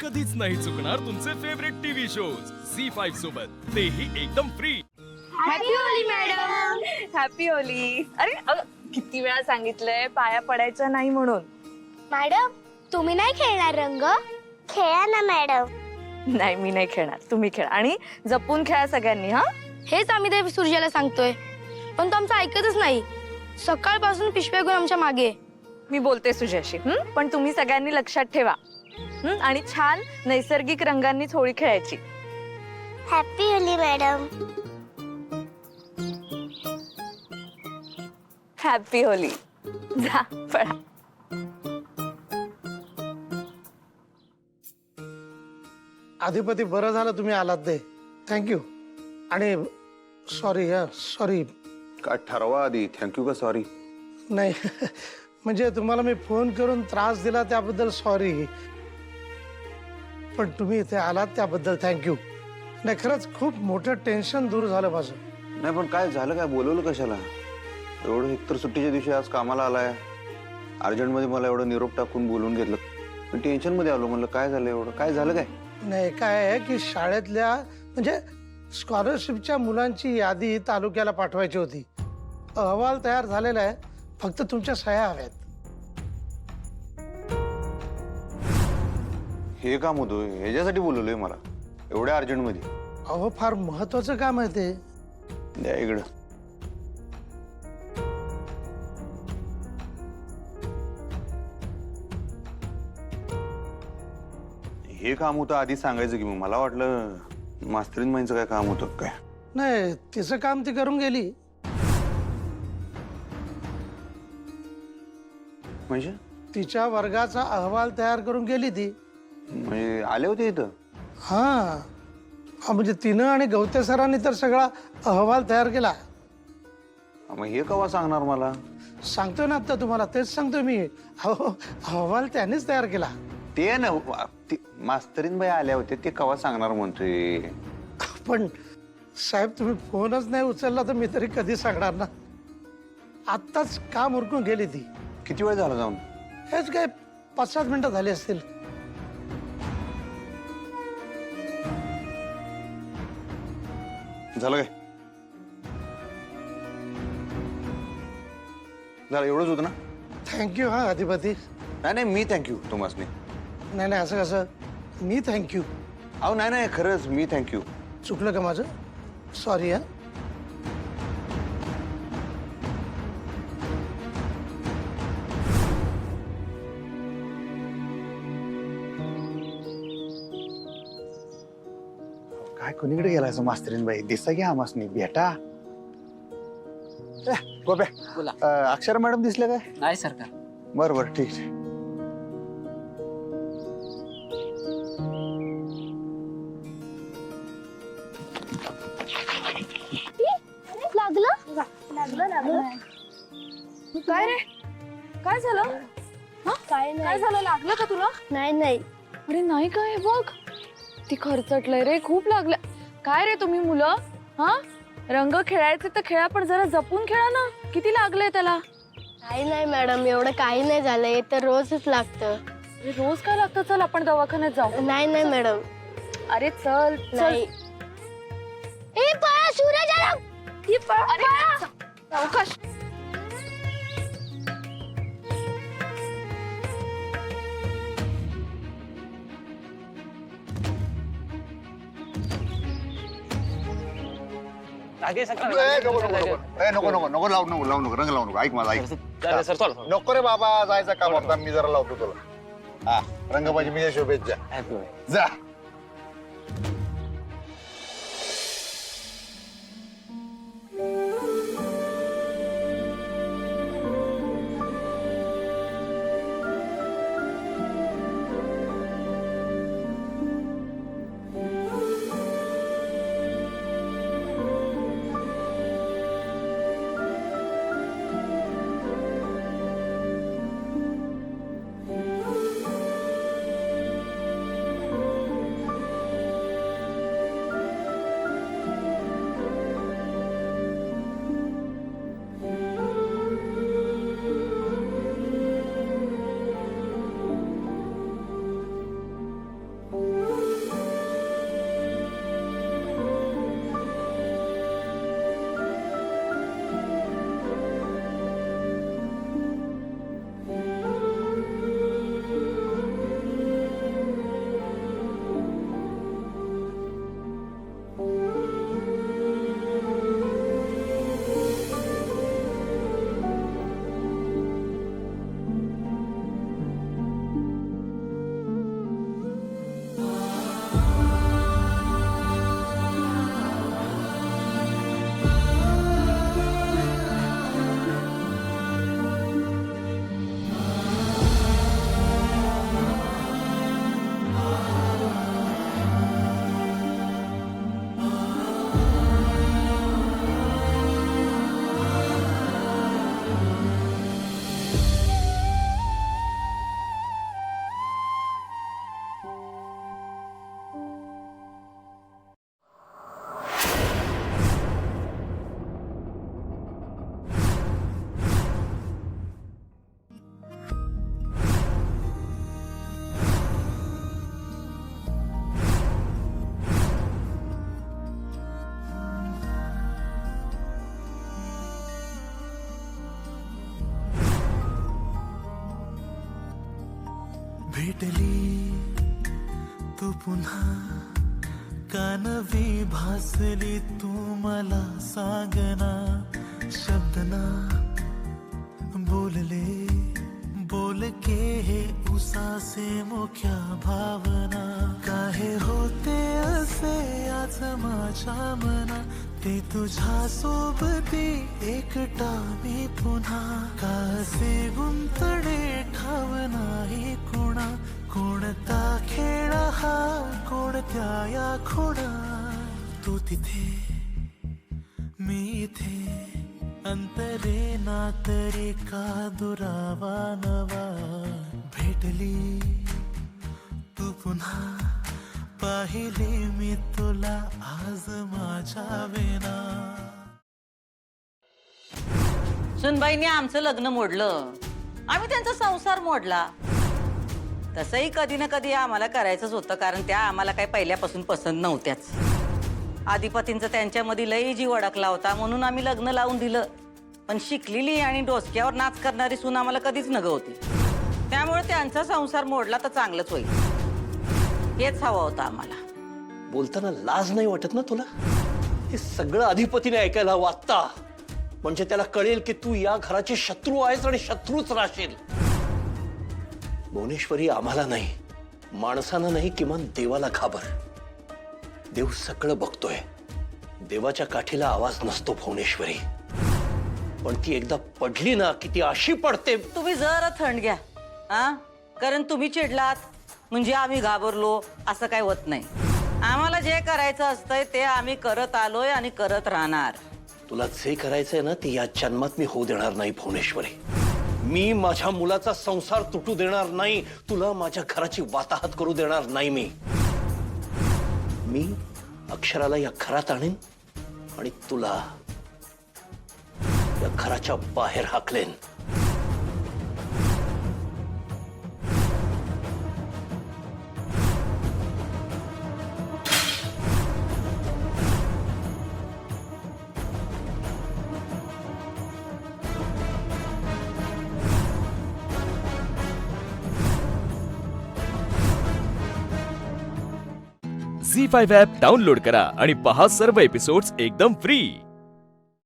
कधीच नाही चुकणार तुमचे फेवरेट टीव्ही शोज झी5 सोबत, तेही एकदम free. Happy Holy madam. Happy Holy. अरे किती वेळा सांगितलंय पाया पडायचं नाही म्हणून. मॅडम तुम्ही नाही खेळणार रंग? खेळा ना मॅडम. नाही मी नाही खेळणार, तुम्ही खेळा आणि जपून खेळा सगळ्यांनी. हा हेच आम्ही त्या सूर्याला सांगतोय, पण तो आमचं ऐकतच नाही. सकाळपासून पिशव्या घेऊन आमच्या मागे. मी बोलते सुजाशी, पण तुम्ही सगळ्यांनी लक्षात ठेवा आणि छान नैसर्गिक रंगांनीच होळी खेळायची. Happy Holy madam. Happy Holy. जा पळा. अधिपती बरं झालं तुम्ही आलात ते. थँक्यू. आणि सॉरी सॉरी. काय ठरवा आधी, थँक्यू का सॉरी? नाही म्हणजे तुम्हाला मी फोन करून त्रास दिला त्याबद्दल सॉरी, पण तुम्ही इथे आलात त्याबद्दल थँक्यू. नाही खरंच खूप मोठं टेन्शन दूर झालं माझं. नाही पण काय झालं, काय बोलवलं कशाला? एवढं एकतर सुट्टीच्या दिवशी आज कामाला आलाय, अर्जंटमध्ये मला एवढं निरोप टाकून बोलून घेतलं, पण टेन्शन मध्ये आलो. म्हणलं काय झालं एवढं, काय झालं काय? नाही काय आहे की शाळेतल्या म्हणजे स्कॉलरशिपच्या मुलांची यादी तालुक्याला पाठवायची होती. अहवाल तयार झालेला आहे, फक्त तुमच्या सह्या हव्यात. हे काम होतं, ह्याच्यासाठी बोलवलंय मला एवढ्या अर्जंट मध्ये? अहो फार महत्वाचं काम आहे ते. द्या इकडं. हे काम होतं आधी सांगायचं की, मग मला वाटलं मास्तरीन माईंचं काय काम होतं काय. नाही तिचं काम ती करून गेली. म्हणजे तिच्या वर्गाचा अहवाल तयार करून गेली ती. म्हणजे आले होते इथं? हा म्हणजे तिनं आणि गवते सरांनी तर सगळा अहवाल तयार केला. मग हे केव्हा सांगणार मला? सांगतोय ना आता तुम्हाला, तेच सांगतोय मी. अहो अहवाल त्यानेच तयार केला. ते ना मास्तरीन बाई आल्या होत्या, ते केव्हा सांगणार म्हणतोय. पण साहेब तुम्ही फोनच नाही उचलला तर मी तरी कधी सांगणार ना. आत्ताच काम उरकून गेली ती. किती वेळ झाला जाऊन? हेच काय 5-7 मिनिटं झाली असतील. झालं काय? झालं एवढंच होतं ना? थँक्यू. हा अधिपती. नाही नाही मी थँक्यू तुम्हाला. नाही नाही असं कसं, मी थँक्यू. अहो नाही नाही खरंच मी थँक्यू. चुकलं का माझं? सॉरी. हा काय कोणीकडे गेला असं मास्तरीन बाई? दिसा की आमासनी भेटा. गोप्या बोला. अक्षर मॅडम दिसल्या काय? नाही सरकार. बरं बरं ठीक आहे. लागलं. काय रे, काय झालं? काय झालं, लागलं का तुला? नाही. अरे नाही काय, बघ ती खरचटलंय रे, खूप लागलं. काय रे तुम्ही मुलं, हा रंग खेळायचे तर खेळा, पण जरा जपून खेळा ना. किती लागलंय त्याला? काही नाही मॅडम, एवढं काही नाही झालंय, तर रोजच लागतं. रोज काय लागतं? चल आपण दवाखान्यात जाऊ. नाही मॅडम. अरे चल नाही. ए पळा सूरज आला. अरे सावकाश. नको नको नको लावू नको लावू नको रंग लावू नको. ऐक माझा ऐक. सर चल. नको रे बाबा, जायचं काम होता, मी जरा लावतो तुला. हा रंगबाजी मी शुभेच्छा. जा. भेटली तू पुन्हा कानवी भासली तू मला सांगना शब्दना बोलले बोल के हे उसासे मोक्या भावना काहे होते असे आज माझ्या मना ते तुझ्या सोबती एकटा मी पुन्हा कासे गुंतडे ठाव नाही कोणा कोणता खेळ हा कोणत्या या खोडा तू तिथे मी इथे अंतरे ना तरी का दुरावा नवा भेटली तू पुन्हा पाहिले मी तुला आज माझ्या वेना. सुनबाईने आमचं लग्न मोडलं, आम्ही त्यांचा संसार मोडला. तसंही कधी ना कधी आम्हाला करायचंच होतं, कारण त्या आम्हाला काही पहिल्यापासून पसंत नव्हत्याच. आधिपतींचा त्यांच्यामध्ये लई जीव अडकला होता, म्हणून आम्ही लग्न लावून दिलं. पण शिकलेली आणि डोसक्यावर नाच करणारी सून आम्हाला कधीच नग होती. त्यामुळे त्यांचा संसार मोडला तर चांगलंच होईल, हेच हवं होतं आम्हाला. बोलताना लाज नाही वाटत ना तुला? हे सगळं अधिपतीने ऐकायला वाटता, म्हणजे त्याला कळेल की तू या घराचे शत्रू आहेस आणि शत्रूच राहशील. भुवनेश्वरी, आम्हाला नाही, माणसानं नाही, किमान देवाला घाबर. देव सगळं बघतोय. देवाच्या काठीला आवाज नसतो भुवनेश्वरी, पण ती एकदा पडली ना की ती अशी पडते. तुम्ही जरा थंड घ्या, हा? कारण तुम्ही चिडलात म्हणजे आम्ही घाबरलो असं काही होत नाही. आम्हाला जे करायचं असतंय ते आम्ही करत आलोय आणि करत राहणार. तुला जे करायचंय ना ते या जन्मात मी होऊ देणार नाही भुवनेश्वरी. मी माझ्या मुलाचा संसार तुटू देणार नाही. तुला माझ्या घराची वाताहत करू देणार नाही. मी अक्षराला या घरात आणीन आणि तुला या घराच्या बाहेर हाकलेन. झी5 ॲप डाउनलोड करा आणि पहा सर्व एपिसोड्स एकदम फ्री.